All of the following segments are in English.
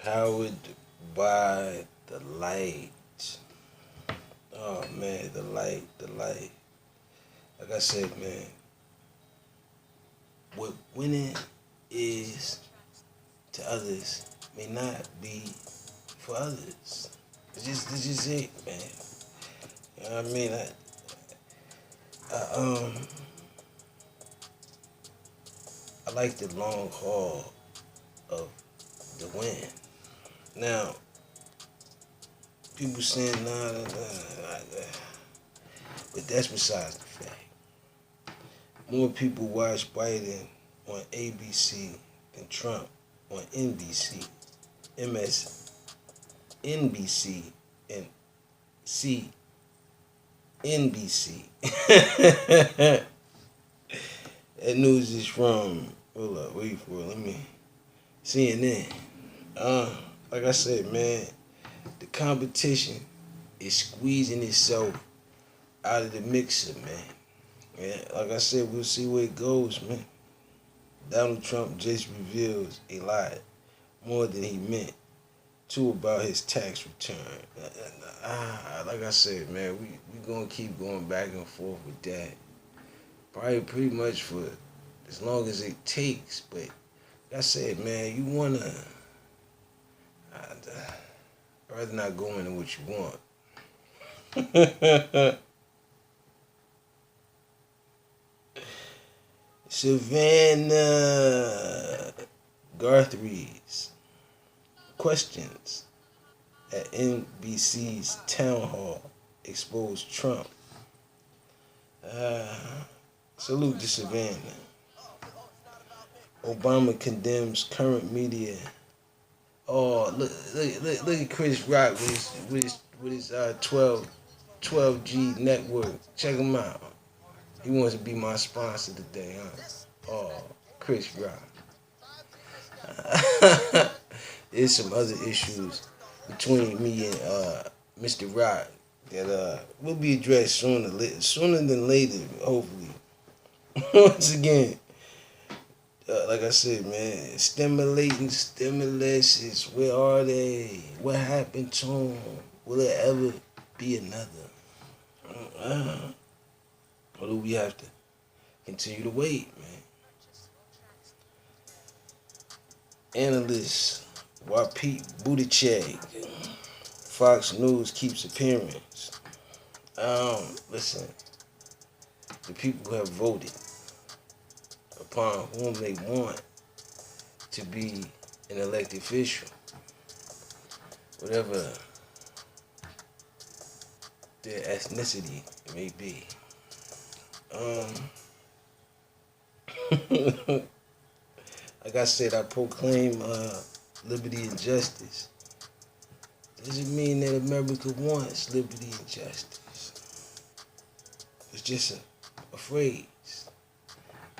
Powered by the light. Oh man, the light, the light. Like I said, man, what winning is to others may not be for others. It's just it, man. You know what I mean? I I like the long haul of the win. Now, people saying nah, but that's besides the fact. More people watch Biden on ABC than Trump on NBC, MSNBC, and CNBC. That news is from, hold up, wait for it, let me, CNN. Uh, like I said, man, the competition is squeezing itself out of the mixer, man. Yeah, like I said, we'll see where it goes, man. Donald Trump just reveals a lot more than he meant to about his tax return. Like I said, man, we gonna keep going back and forth with that. Probably pretty much for as long as it takes. But like I said, man, you wanna, I'd rather not go into what you want. Savannah Garthries questions at NBC's town hall exposed Trump. Uh, Salute to Savannah. Obama condemns current media. Oh, look at Chris Rock with his 12G network. Check him out. He wants to be my sponsor today, huh? Oh, Chris Rock. There's some other issues between me and Mr. Rock that will be addressed sooner than later, hopefully. Once again, like I said, man, stimulating stimuluses. Where are they? What happened to them? Will there ever be another? Or do we have to continue to wait, man? Analyst Wapit Buttigieg, Fox News keeps appearance. Listen, the people have voted upon whom they want to be an elected official, whatever their ethnicity may be. Like I said, I proclaim liberty and justice. Doesn't mean that America wants liberty and justice. It's just a phrase.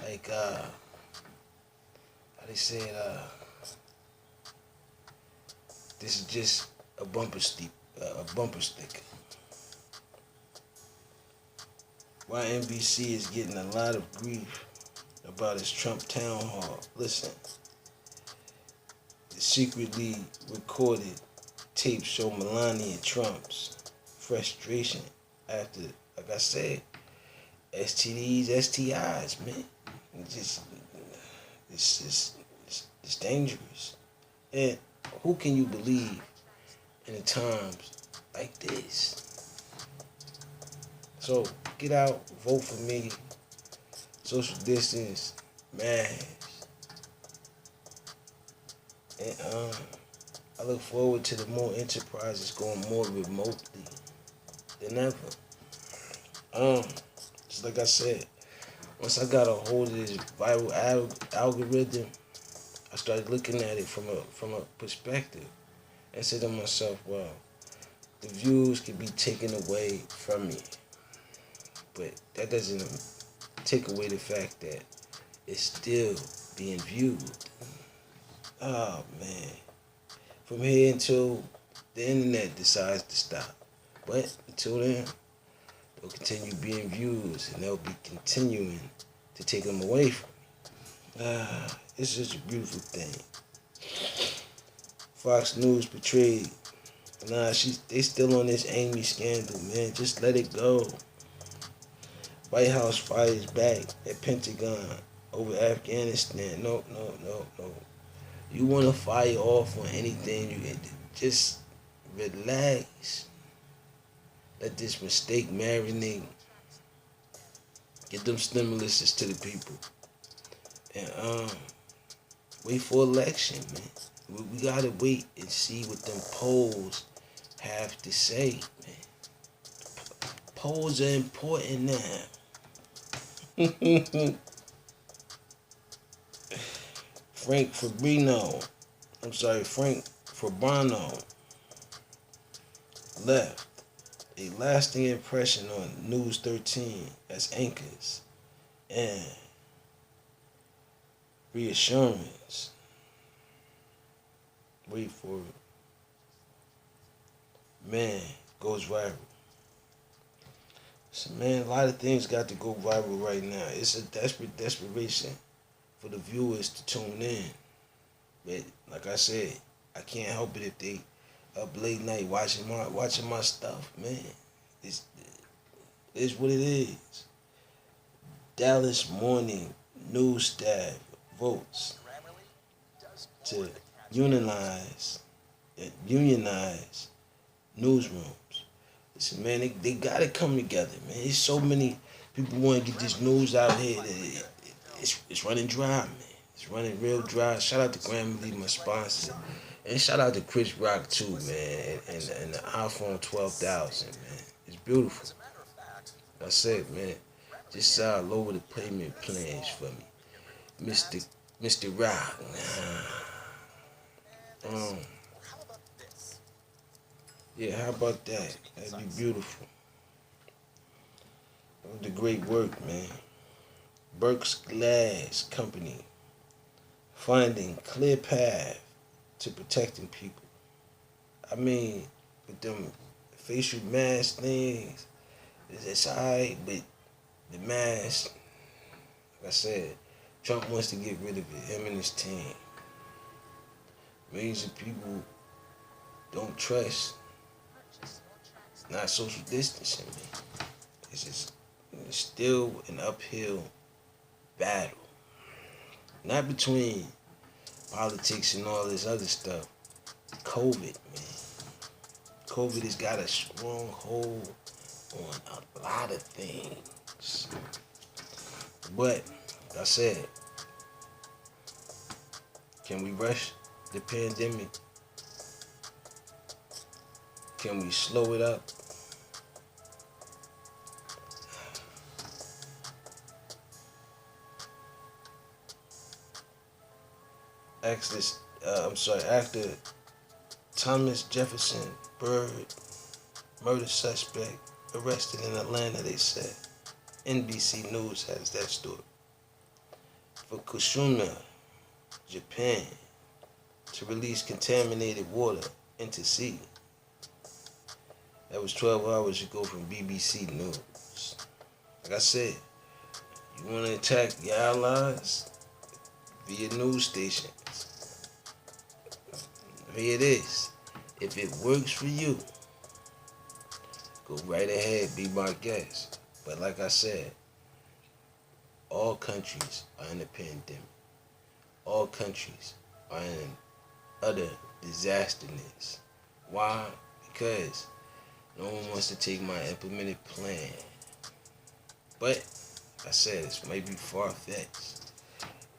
Like, how they said, this is just a bumper sticker. Why NBC is getting a lot of grief about his Trump town hall. Listen, the secretly recorded tapes show Melania Trump's frustration after, like I said, STDs, STIs, man. It's dangerous. And who can you believe in the times like this? So get out, vote for me, social distance, mask. And I look forward to the more enterprises going more remotely than ever. Just like I said, once I got a hold of this viral algorithm, I started looking at it from a perspective and said to myself, well, the views can be taken away from me. But that doesn't take away the fact that it's still being viewed. Oh, man. From here until the internet decides to stop. But until then, they'll continue being viewed and they'll be continuing to take them away from me. It's just a beautiful thing. Fox News portrayed. Nah, they still on this Amy scandal, man. Just let it go. White House fires back at Pentagon over Afghanistan. No, no, no, no. You want to fire off on anything, you just relax. Let this mistake marinate. Get them stimuluses to the people. And wait for election, man. We gotta wait and see what them polls have to say, man. Polls are important now. Frank Fabrano left a lasting impression on News 13 as anchors and reassurance. Wait for it. Man, goes viral. So man, a lot of things got to go viral right now. It's a desperation for the viewers to tune in. But like I said, I can't help it if they up late night watching my stuff, man. It's what it is. Dallas Morning News staff votes to unionize newsrooms. Listen, man, they gotta come together, man. There's so many people want to get this news out here that it's running dry, man. It's running real dry. Shout out to Grammarly, my sponsor. And shout out to Chris Rock too, man, and the iPhone 12,000, man. It's beautiful. I said, man, just lower the payment plans for me, Mr. Rock. Yeah, how about that? That'd be beautiful. The great work, man. Burke's Glass Company finding clear path to protecting people. I mean, with them facial mask things, it's alright, but the mask, like I said, Trump wants to get rid of it, him and his team. Millions of people don't trust. It's not social distancing, man. It's still an uphill battle. Not between politics and all this other stuff. COVID, man. COVID has got a strong hold on a lot of things. But, like I said, can we rush the pandemic? Can we slow it up? Actor Thomas Jefferson Bird, murder suspect, arrested in Atlanta, they said. NBC News has that story. Fukushima, Japan, to release contaminated water into sea. That was 12 hours ago from BBC News. Like I said, you want to attack your allies via news stations. Here it is. If it works for you, go right ahead, be my guest. But like I said, all countries are in a pandemic. All countries are in utter disasterness. Why? Because no one wants to take my implemented plan. But, like I said, this may be far-fetched.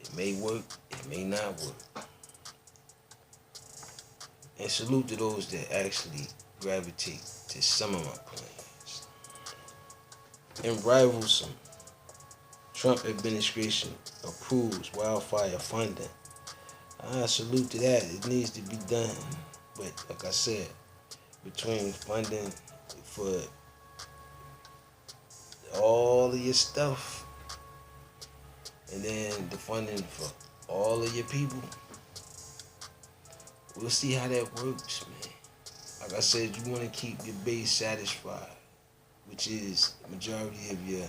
It may work, it may not work. And salute to those that actually gravitate to some of my plans. In rivalsome, Trump administration approves wildfire funding. I salute to that. It needs to be done. But like I said, between funding for all of your stuff and then the funding for all of your people, we'll see how that works, man. Like I said, you want to keep your base satisfied, which is the majority of your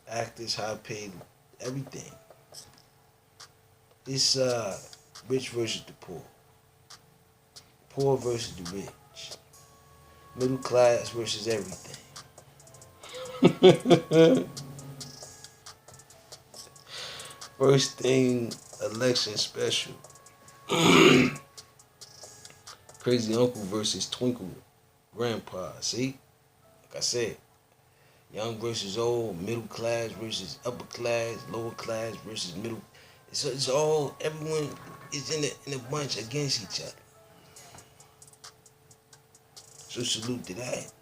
actors, high paid, everything. It's rich versus the poor. Poor versus the rich. Middle class versus everything. First thing, election special. Crazy Uncle versus Twinkle Grandpa. See? Like I said, young versus old, middle class versus upper class, lower class versus middle. It's all, everyone is in a bunch against each other. So salute to that.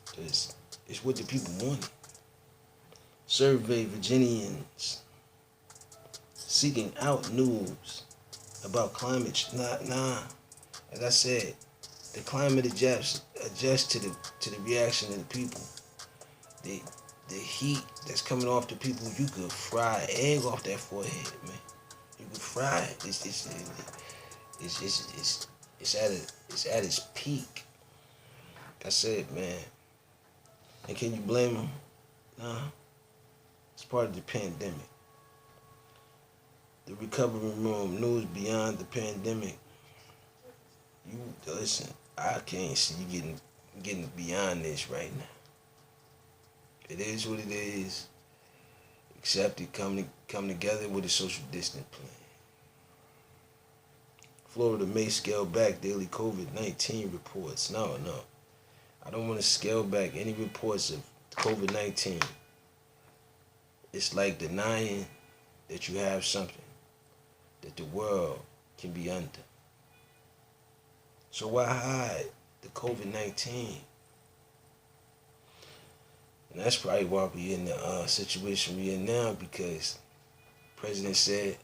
Because it's what the people wanted. Survey Virginians seeking out news about climate. Nah. As I said, the climate adjusts to the reaction of the people. The heat that's coming off the people, you could fry egg off that forehead, man. You could fry it. It's at its peak. Like I said, man. And can you blame them? Nah. It's part of the pandemic. The recovery room, news beyond the pandemic. You listen, I can't see you getting beyond this right now. It is what it is. Accept it, come together with a social distance plan. Florida may scale back daily COVID-19 reports. No. I don't want to scale back any reports of COVID-19. It's like denying that you have something that the world can be under. So why hide the COVID-19? And that's probably why we're in the situation we're in now, because the president said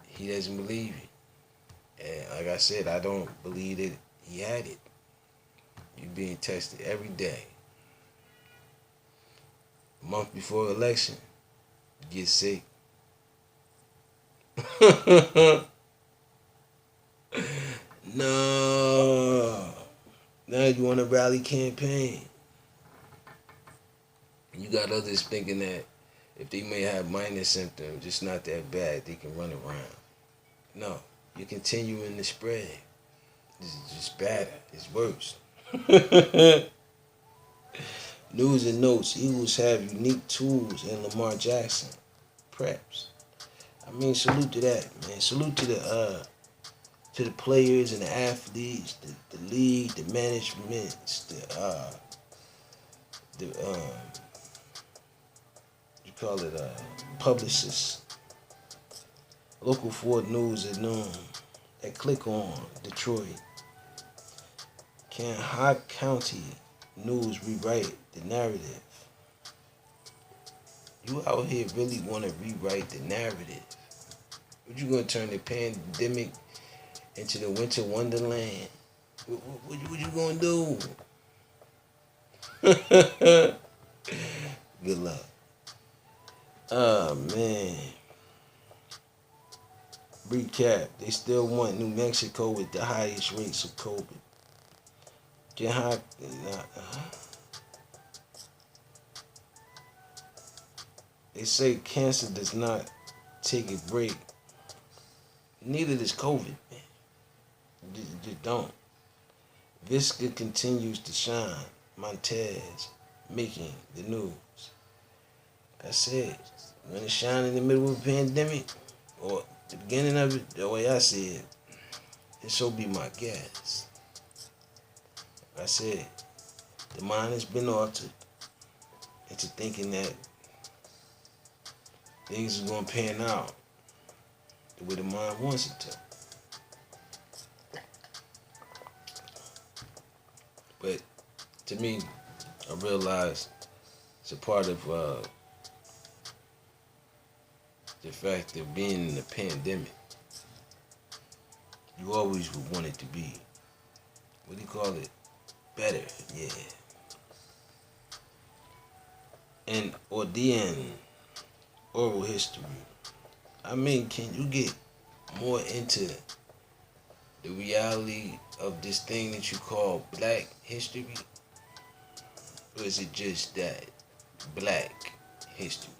he doesn't believe it. And like I said, I don't believe that he had it. You're being tested every day. A month before election, you get sick. No. Now you want a rally campaign. You got others thinking that if they may have minor symptoms, it's not that bad, they can run around. No, you're continuing to spread. This is just better. It's worse. News and notes. Eagles have unique tools in Lamar Jackson. Preps. I mean, salute to that, man. Salute to the players and the athletes, the league, the management, publicists. Local 4 News at noon. At Click On, Detroit. Can Hot County News rewrite the narrative? You out here really want to rewrite the narrative? What you gonna turn the pandemic into the winter wonderland? What you gonna do? Good luck. Oh man. Recap. They still want New Mexico with the highest rates of COVID. They say cancer does not take a break. Neither does COVID, man. Just don't. Visca continues to shine. Montez making the news. I said, when it shine in the middle of a pandemic, or the beginning of it, the way I see it, and so be my guess. I said, the mind has been altered into thinking that things are going to pan out the way the mind wants it to. But to me, I realize it's a part of the fact of being in a pandemic. You always would want it to be, what do you call it? Better, yeah. And oral history. I mean, can you get more into the reality of this thing that you call Black history? Or is it just that Black history?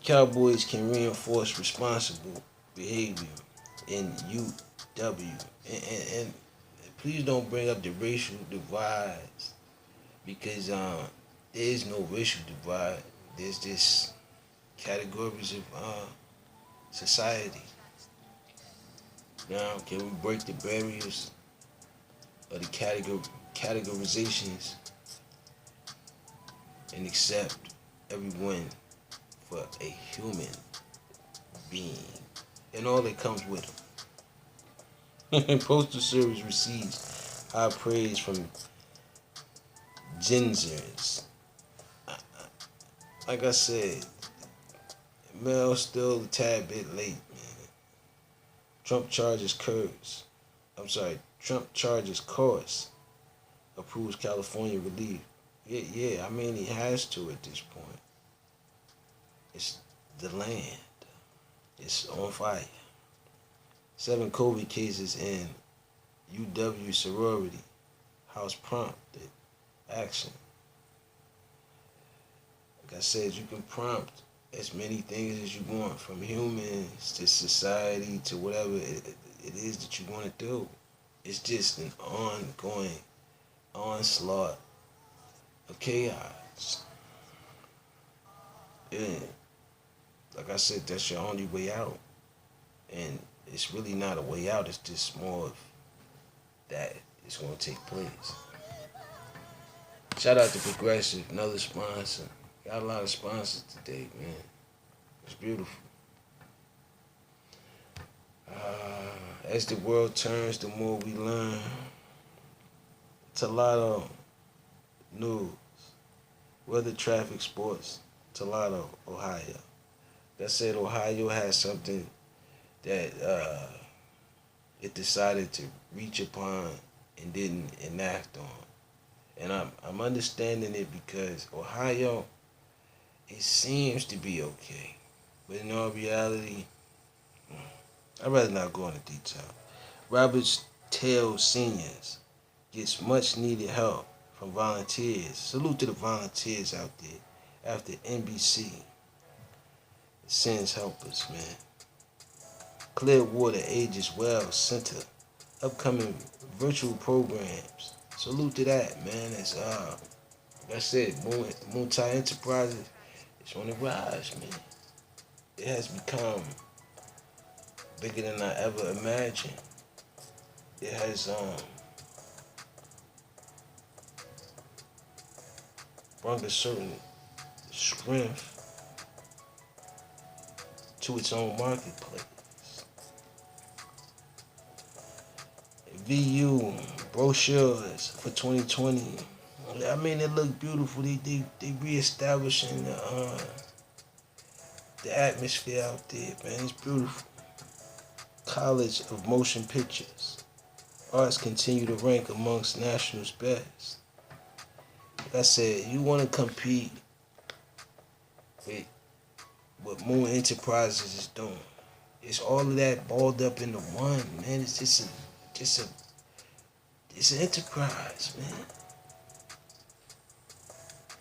Cowboys can reinforce responsible behavior in UW And please don't bring up the racial divides because there is no racial divide. There's just categories of society. Now, can we break the barriers of the categorizations and accept everyone for a human being and all that comes with them? Postal Service receives high praise from Genzers. Like I said, mail still a tad bit late, man. Trump charges curse. Trump charges course. Approves California relief. Yeah, I mean he has to at this point. It's the land. It's on fire. 7 COVID cases in UW sorority. House prompted action. Like I said, you can prompt as many things as you want, from humans to society to whatever it is that you want to do. It's just an ongoing onslaught of chaos. And like I said, that's your only way out. And it's really not a way out, it's just more of that it's going to take place. Shout out to Progressive, another sponsor. Got a lot of sponsors today, man. It's beautiful. As the world turns, the more we learn. It's a lot of news. Weather, traffic, sports. Toledo, Ohio. That said, Ohio has something that it decided to reach upon and didn't enact on. And I'm understanding it because Ohio, it seems to be okay. But in all reality, I'd rather not go into detail. Roberts Tale Seniors gets much needed help from volunteers. Salute to the volunteers out there after NBC sends helpers, man. Clearwater Ages Well Center, upcoming virtual programs. Salute to that, man. It's that's it. Multi Enterprises, it's on the rise, man. It has become bigger than I ever imagined. It has brought a certain strength to its own marketplace. VU brochures for 2020. I mean, they look beautiful. They reestablishing the atmosphere out there, man. It's beautiful. College of Motion Pictures. Arts continue to rank amongst national's best. Like I said, you want to compete with what Moon Enterprises is doing. It's all of that balled up into one, man. It's it's an enterprise, man.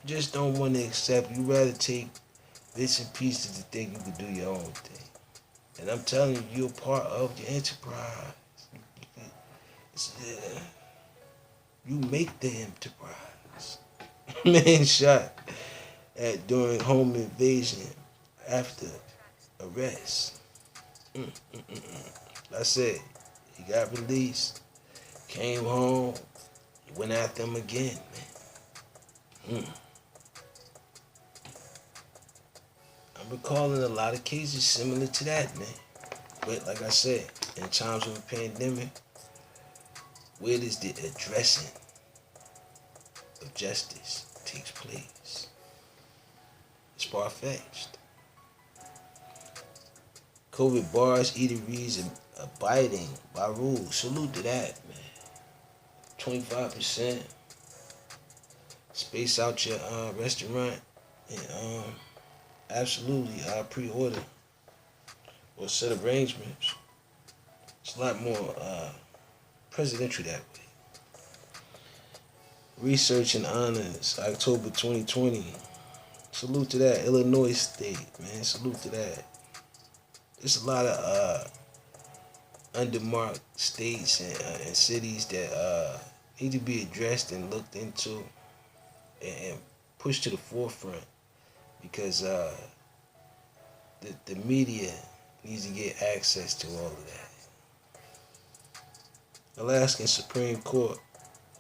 You just don't want to accept. You rather take bits and pieces to think you can do your own thing. And I'm telling you, you're part of the enterprise. You make the enterprise. Man shot at during home invasion after arrest. I said, he got released, came home, went after him again, man. I'm recalling a lot of cases similar to that, man. But like I said, in times of a pandemic, where does the addressing of justice takes place? It's far-fetched. COVID bars, eateries, and abiding by rules. Salute to that, man. 25%. Space out your restaurant. And absolutely, pre-order or set arrangements. It's a lot more presidential that way. Research and honors, October 2020. Salute to that. Illinois State, man. Salute to that. There's a lot of undermarked states and cities that need to be addressed and looked into and pushed to the forefront because the media needs to get access to all of that. Alaskan Supreme Court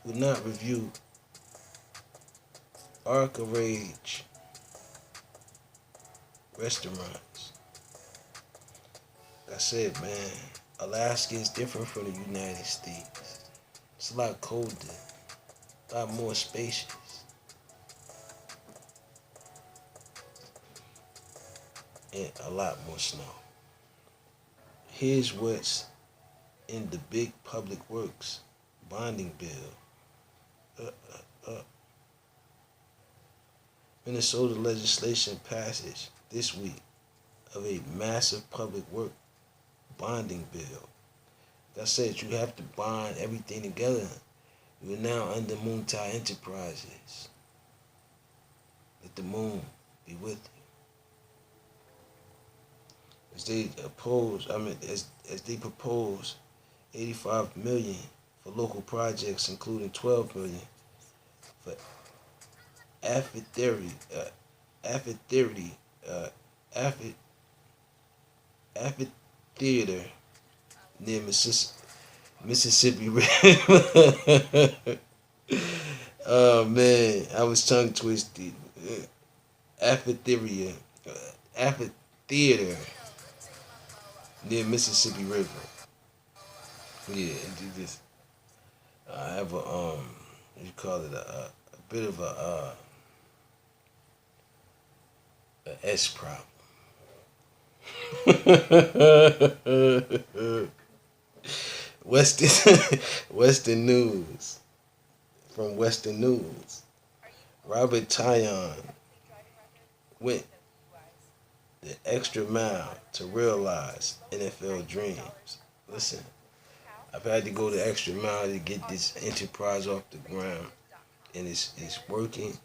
would not review Arca-Rage restaurants. Like I said, man, Alaska is different from the United States. It's a lot colder, a lot more spacious, and a lot more snow. Here's what's in the big public works bonding bill. Minnesota legislation passage this week of a massive public work bonding bill. Like I said, you have to bond everything together. You're now under Moontie Enterprises. Let the moon be with you. As they as they propose 85 million for local projects, including 12 million for amphitheater near Mississippi River. Oh man, I was tongue twisted. Amphitheater, amphitheater near Mississippi River. Yeah, just I have you call it a bit of a S problem. Western News. From Western News. Robert Tyon went the extra mile to realize NFL dreams. Listen, I've had to go the extra mile to get this enterprise off the ground, and it's working.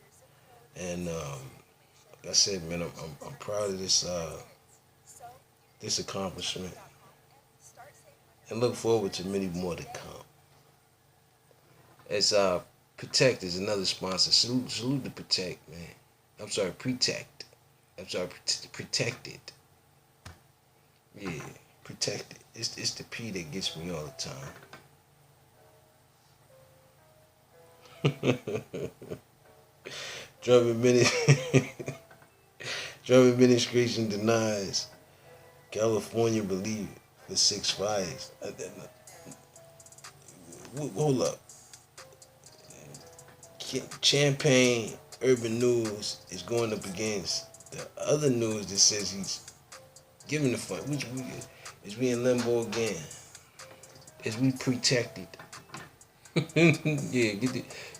And like I said, man, I'm proud of this accomplishment, and look forward to many more to come. As Protect is another sponsor. Salute to Protect, man. I'm sorry, Protect. I'm sorry, Protected. Yeah, Protected. It's the P that gets me all the time. Trump administration denies California relief for 6 fires. Hold up. Champaign Urban News is going up against the other news that says he's giving the fund. Is we in limbo again? Is we protected? Yeah,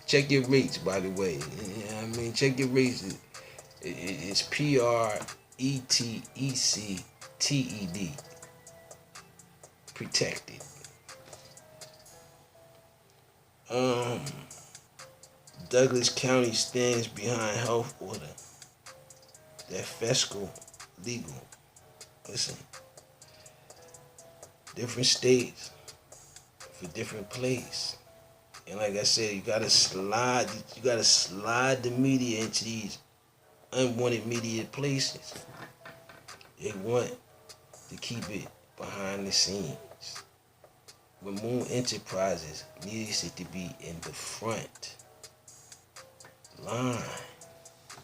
check your rates, by the way. Yeah, I mean, check your rates. It's PRETECTED. Protected. Douglas County stands behind health order that fiscal legal. Listen, different states for different place. And like I said, you gotta slide the media into these unwanted media places. They want to keep it behind the scenes. When Moon Enterprises needs it to be in the front line,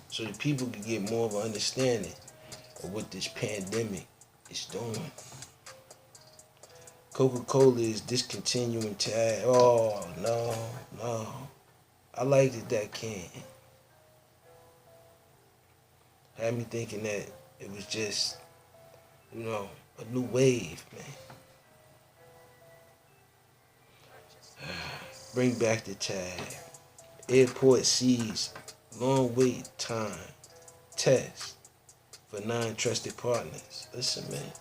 so that people can get more of an understanding of what this pandemic is doing. Coca-Cola is discontinuing tag. Oh, no. I liked it, that can. Had me thinking that it was just, a new wave, man. Bring back the tag. Airport sees long wait time test for non-trusted partners. Listen, man.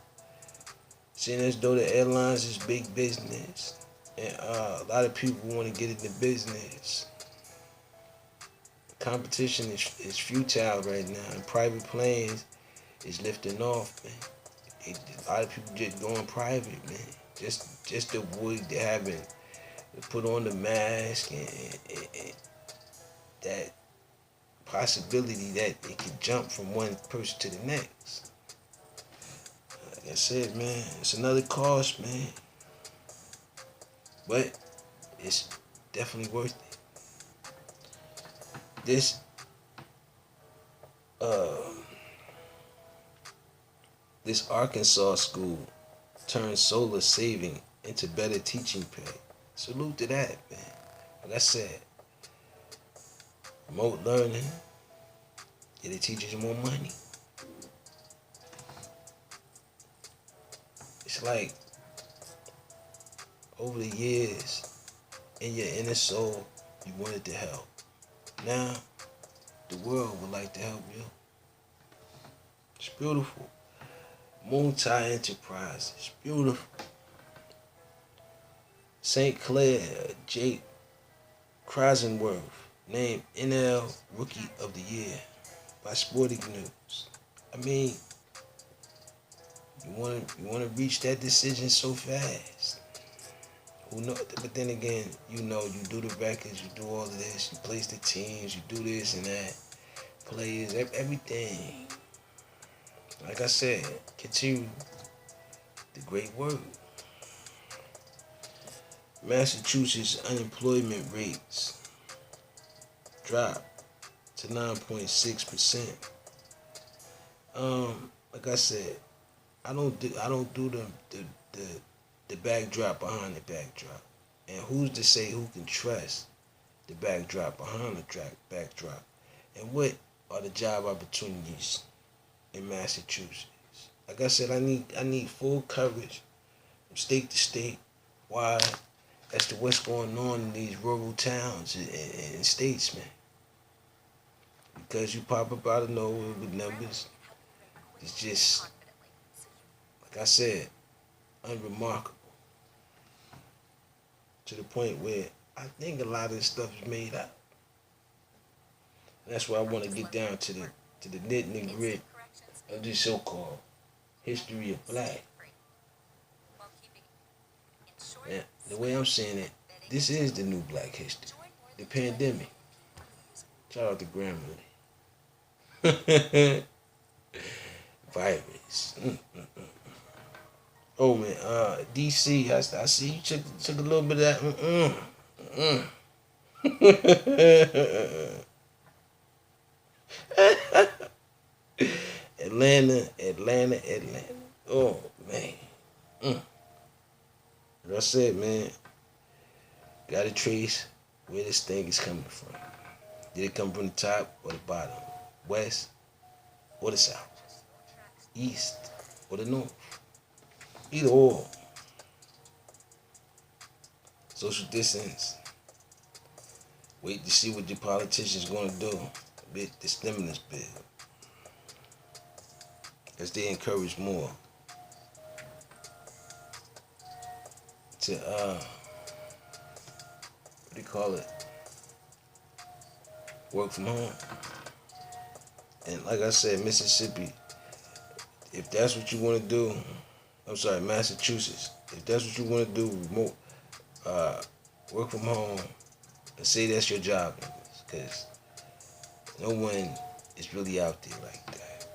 Seeing as though the airlines is big business, and a lot of people want to get into business. Competition is futile right now, and private planes is lifting off, man. A lot of people just going private, man. just to avoid having to put on the mask and that possibility that it could jump from one person to the next. Like I said, man, it's another cost, man, but it's definitely worth it. This uh this Arkansas school turned solar saving into better teaching pay. Salute to that, man. Like I said, remote learning, get the teachers more money. It's like over the years, in your inner soul, you wanted to help. Now, the world would like to help you. It's beautiful. Multi Enterprises, beautiful. St. Clair, Jake Cronenworth, named NL Rookie of the Year by Sporting News. I mean, you want to reach that decision so fast. Who know? But then again, you do the records, you do all of this, you place the teams, you do this and that, players, everything. Like I said, continue the great work. Massachusetts unemployment rates dropped to 9.6%. Like I said, I don't do the backdrop behind the backdrop. And who's to say who can trust the backdrop behind the backdrop? And what are the job opportunities in Massachusetts? Like I said, I need full coverage from state to state. Why? As to what's going on in these rural towns and states, man. Because you pop up out of nowhere with numbers, it's just, like I said, unremarkable. To the point where I think a lot of this stuff is made up. And that's why I want to get down to the knit and grit of this so-called history of black. Now, the way I'm saying it, this is the new black history. The pandemic. Shout out to Grammarly. Virus. Oh man, DC, I see you took a little bit of that. Atlanta. Oh man. Like I said, man, gotta trace where this thing is coming from. Did it come from the top or the bottom? West or the south? East or the north? Either or. Social distance. Wait to see what your politicians gonna do with the stimulus bill. As they encourage more to what do you call it? Work from home. And like I said, Mississippi, if that's what you want to do, Massachusetts, if that's what you want to do, remote, work from home, and say that's your job, because no one is really out there like that.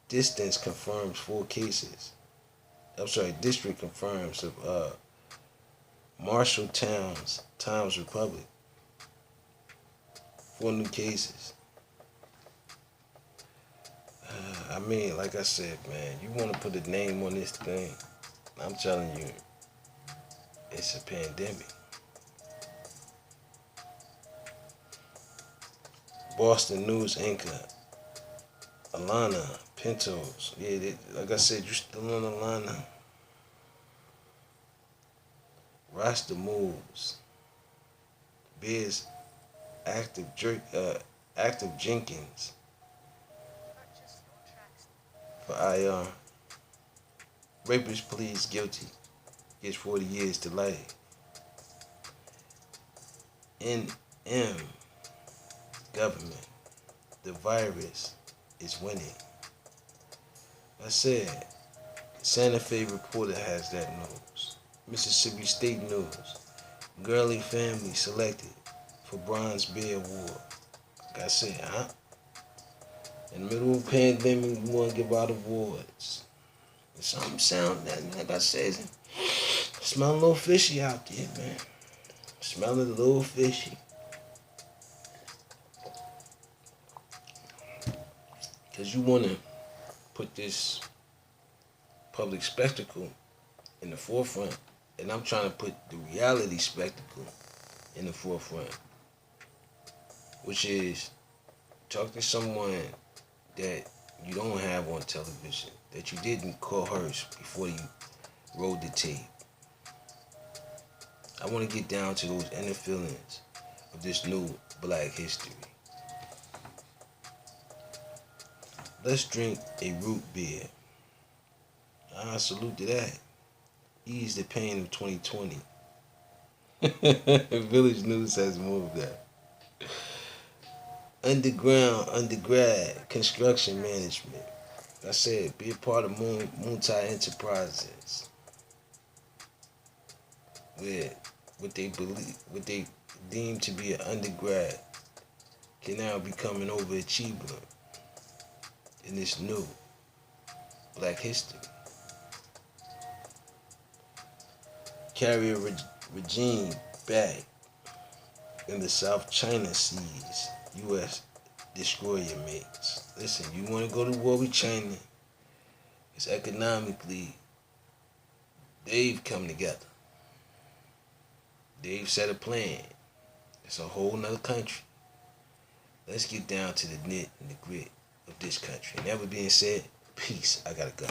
Distance confirms 4 cases. District confirms of Marshalltown's Times Republic. 4 new cases. I mean, like I said, man, you want to put a name on this thing, I'm telling you, it's a pandemic. Boston News anchor Alana Pintos. Yeah, like I said, you still on Alana. Roster moves. Biz active Jenkins for IR. Rapist pleads guilty. Gets 40 years to life. NM government. The virus is winning. I said, Santa Fe Reporter has that news. Mississippi State News. Gurley family selected for Bronze Bear Award. Like I said, huh? In the middle of a pandemic, we want to give out awards. Something sound that, like I said, smell a little fishy out there, man. Smelling a little fishy. Because you want to put this public spectacle in the forefront, and I'm trying to put the reality spectacle in the forefront, which is talk to someone that you don't have on television, that you didn't coerce before you rolled the tape. I want to get down to those inner feelings of this new Black history. Let's drink a root beer. I salute to that. Ease the pain of 2020. Village News has moved that. Undergrad, construction management. I said, be a part of Multi Enterprises. Where what they deem to be an undergrad can now become an overachiever in this new Black history. Carrier regime back in the South China Seas. U.S. destroyer mates. Listen, you want to go to war with China, it's economically, they've come together. They've set a plan. It's a whole nother country. Let's get down to the nit and the grit of this country. And that being said, peace. I gotta go.